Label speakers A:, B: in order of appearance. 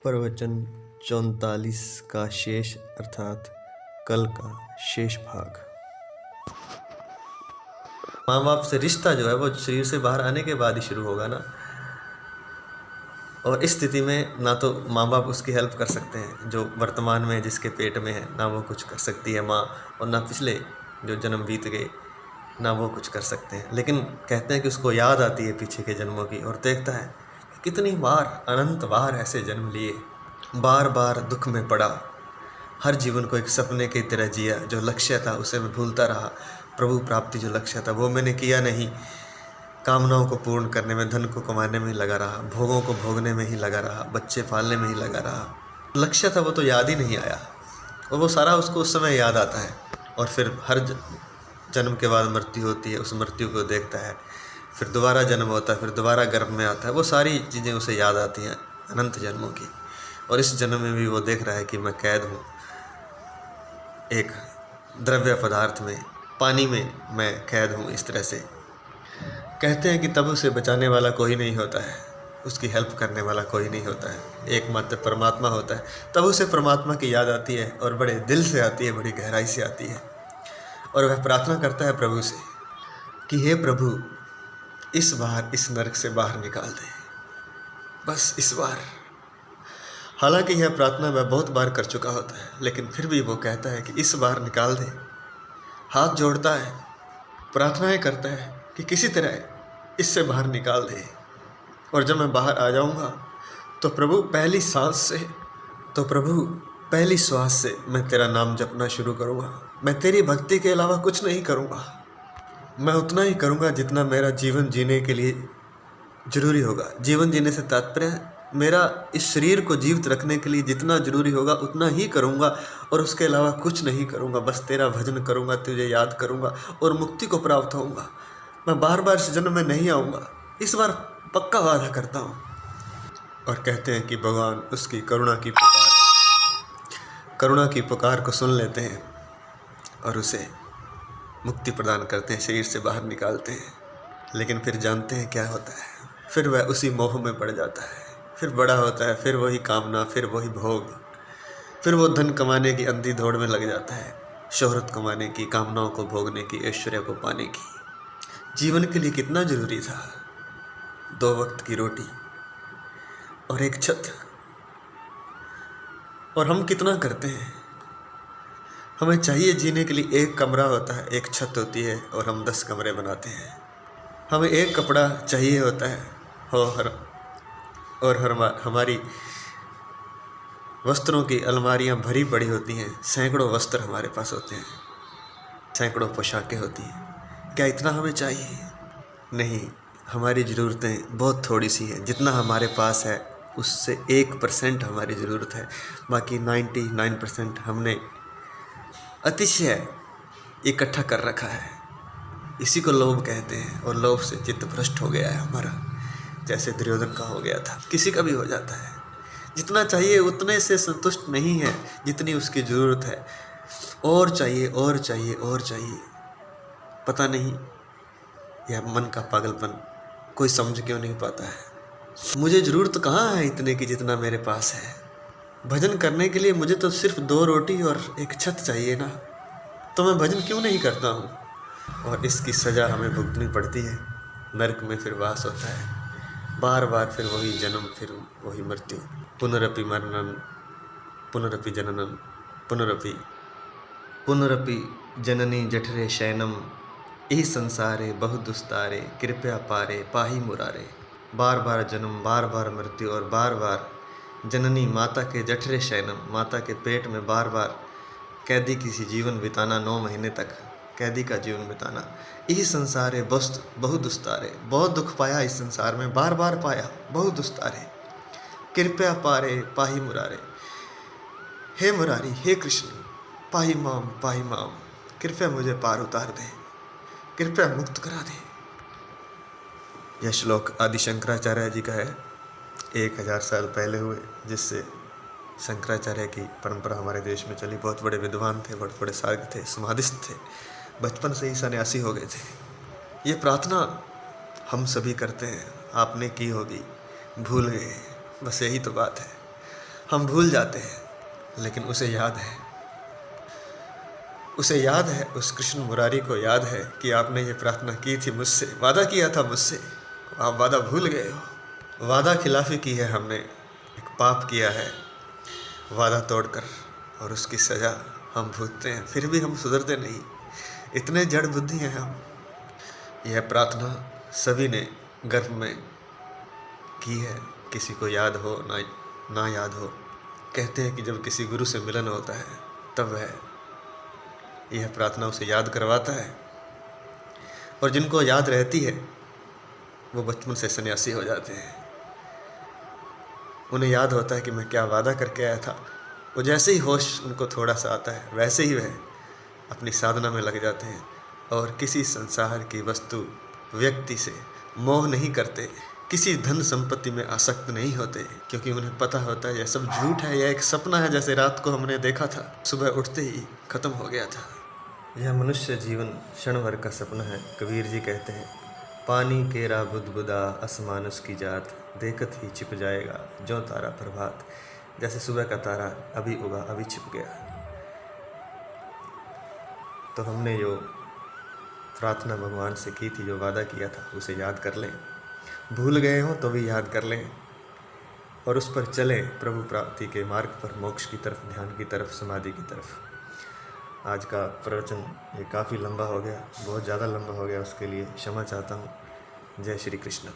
A: प्रवचन 44 का शेष अर्थात कल का शेष भाग। माँ बाप से रिश्ता जो है वो शरीर से बाहर आने के बाद ही शुरू होगा ना। और इस स्थिति में ना तो माँ बाप उसकी हेल्प कर सकते हैं जो वर्तमान में जिसके पेट में है, ना वो कुछ कर सकती है माँ, और ना पिछले जो जन्म बीत गए ना वो कुछ कर सकते हैं। लेकिन कहते हैं कि उसको याद आती है पीछे के जन्मों की और देखता है कि कितनी बार, अनंत बार ऐसे जन्म लिए, बार बार दुख में पड़ा, हर जीवन को एक सपने की तरह जिया। जो लक्ष्य था उसे मैं भूलता रहा, प्रभु प्राप्ति जो लक्ष्य था वो मैंने किया नहीं, कामनाओं को पूर्ण करने में, धन को कमाने में ही लगा रहा, भोगों को भोगने में ही लगा रहा, बच्चे पालने में ही लगा रहा। लक्ष्य था वो तो याद ही नहीं आया, और वो सारा उसको उस समय याद आता है। और फिर हर जन्म के बाद मृत्यु होती है, उस मृत्यु को देखता है, फिर दोबारा जन्म होता है, फिर दोबारा गर्भ में आता है, वो सारी चीज़ें उसे याद आती हैं अनंत जन्मों की। और इस जन्म में भी वो देख रहा है कि मैं कैद हूँ एक द्रव्य पदार्थ में, पानी में मैं कैद हूँ। इस तरह से कहते हैं कि तब उसे बचाने वाला कोई नहीं होता है, उसकी हेल्प करने वाला कोई नहीं होता है, एकमात्र परमात्मा होता है। तब उसे परमात्मा की याद आती है और बड़े दिल से आती है, बड़ी गहराई से आती है। और वह प्रार्थना करता है प्रभु से कि हे प्रभु, इस बार इस नरक से बाहर निकाल दे, बस इस बार। हालांकि यह प्रार्थना वह बहुत बार कर चुका होता है, लेकिन फिर भी वो कहता है कि इस बार निकाल दे। हाथ जोड़ता है, प्रार्थनाएं करता है कि किसी तरह इससे बाहर निकाल दे। और जब मैं बाहर आ जाऊंगा तो प्रभु पहली श्वास से मैं तेरा नाम जपना शुरू करूंगा। मैं तेरी भक्ति के अलावा कुछ नहीं करूंगा, मैं उतना ही करूंगा जितना मेरा जीवन जीने के लिए जरूरी होगा। जीवन जीने से तात्पर्य मेरा इस शरीर को जीवित रखने के लिए जितना जरूरी होगा उतना ही करूंगा, और उसके अलावा कुछ नहीं करूंगा। बस तेरा भजन करूंगा, तुझे याद करूंगा और मुक्ति को प्राप्त होऊंगा। मैं बार बार इस जन्म में नहीं आऊँगा, इस बार पक्का वादा करता हूँ। और कहते हैं कि भगवान उसकी करुणा की पुकार को सुन लेते हैं और उसे मुक्ति प्रदान करते हैं, शरीर से बाहर निकालते हैं। लेकिन फिर जानते हैं क्या होता है, फिर वह उसी मोह में पड़ जाता है, फिर बड़ा होता है, फिर वही कामना, फिर वही भोग, फिर वो धन कमाने की अंधी दौड़ में लग जाता है, शोहरत कमाने की, कामनाओं को भोगने की, ऐश्वर्य को पाने की। जीवन के लिए कितना जरूरी था 2 वक्त की रोटी और एक छत। और हम कितना करते हैं, हमें चाहिए जीने के लिए एक कमरा होता है, एक छत होती है, और हम 10 कमरे बनाते हैं। हमें एक कपड़ा चाहिए होता है और हमारी वस्त्रों की अलमारियां भरी पड़ी होती हैं, सैकड़ों वस्त्र हमारे पास होते हैं, सैकड़ों पोशाकें होती हैं। क्या इतना हमें चाहिए? नहीं, हमारी ज़रूरतें बहुत थोड़ी सी हैं। जितना हमारे पास है उससे 1% हमारी ज़रूरत है, बाकी 99% हमने अतिशय इकट्ठा कर रखा है। इसी को लोभ कहते हैं, और लोभ से चित्त भ्रष्ट हो गया है हमारा, जैसे दुर्योधन का हो गया था, किसी का भी हो जाता है। जितना चाहिए उतने से संतुष्ट नहीं है जितनी उसकी ज़रूरत है, और चाहिए और चाहिए और चाहिए। पता नहीं यह मन का पागलपन कोई समझ क्यों नहीं पाता है। मुझे ज़रूरत कहाँ है इतने की जितना मेरे पास है। भजन करने के लिए मुझे तो सिर्फ 2 रोटी और एक छत चाहिए ना, तो मैं भजन क्यों नहीं करता हूँ। और इसकी सज़ा हमें भुगतनी पड़ती है, नरक में फिर वास होता है, बार बार फिर वही जन्म, फिर वही मृत्यु। पुनरपि मरणं पुनरपि जननं पुनरपि जननी जठरे शयनम, इह संसारे बहु दुस्तारे, कृपया पारे पाही मुरारे। बार बार जन्म, बार बार मृत्यु, और बार बार जननी, माता के जठरे शयनम, माता के पेट में बार बार कैदी किसी जीवन बिताना, 9 महीने तक कैदी का जीवन बिताना। इह संसारे बहु दुस्तारे, बहुत दुख पाया इस संसार में, बार बार पाया, बहुत दुस्तारे। कृपया पारे पाही मुरारे, हे मुरारी, हे कृष्ण, पाही माम, कृपया मुझे पार उतार दे, कृपया मुक्त करा दे। यह श्लोक आदि शंकराचार्य जी का है, 1000 साल पहले हुए, जिससे शंकराचार्य की परंपरा हमारे देश में चली। बहुत बड़े विद्वान थे, बहुत बड़े साधक थे, समाधिस्थ थे, बचपन से ही सन्यासी हो गए थे। ये प्रार्थना हम सभी करते हैं, आपने की होगी, भूल गए, बस यही तो बात है। हम भूल जाते हैं, लेकिन उसे याद है, उसे याद है, उस कृष्ण मुरारी को याद है कि आपने ये प्रार्थना की थी मुझसे, वादा किया था मुझसे, आप वादा भूल गए हो। वादा खिलाफी की है हमने, एक पाप किया है वादा तोड़कर, और उसकी सज़ा हम भुगतते हैं, फिर भी हम सुधरते नहीं, इतने जड़ बुद्धि हैं हम। यह प्रार्थना सभी ने गर्भ में की है, किसी को याद हो ना याद हो। कहते हैं कि जब किसी गुरु से मिलन होता है तब वह यह प्रार्थना उसे याद करवाता है, और जिनको याद रहती है वो बचपन से सन्यासी हो जाते हैं। उन्हें याद होता है कि मैं क्या वादा करके आया था। वो जैसे ही होश उनको थोड़ा सा आता है वैसे ही वह अपनी साधना में लग जाते हैं, और किसी संसार की वस्तु व्यक्ति से मोह नहीं करते, किसी धन संपत्ति में आसक्त नहीं होते, क्योंकि उन्हें पता होता है यह सब झूठ है, यह एक सपना है, जैसे रात को हमने देखा था, सुबह उठते ही खत्म हो गया था। यह मनुष्य जीवन क्षण भर का सपना है। कबीर जी कहते हैं, पानी केरा बुदबुदा असमानुस की जात, देखत ही छिप जाएगा जो तारा प्रभात। जैसे सुबह का तारा अभी उगा अभी छिप गया। तो हमने जो प्रार्थना भगवान से की थी, जो वादा किया था, उसे याद कर लें। भूल गए हों तो भी याद कर लें, और उस पर चलें, प्रभु प्राप्ति के मार्ग पर, मोक्ष की तरफ, ध्यान की तरफ, समाधि की तरफ। आज का प्रवचन ये काफ़ी लंबा हो गया, बहुत ज़्यादा लंबा हो गया, उसके लिए क्षमा चाहता हूँ। जय श्री कृष्ण।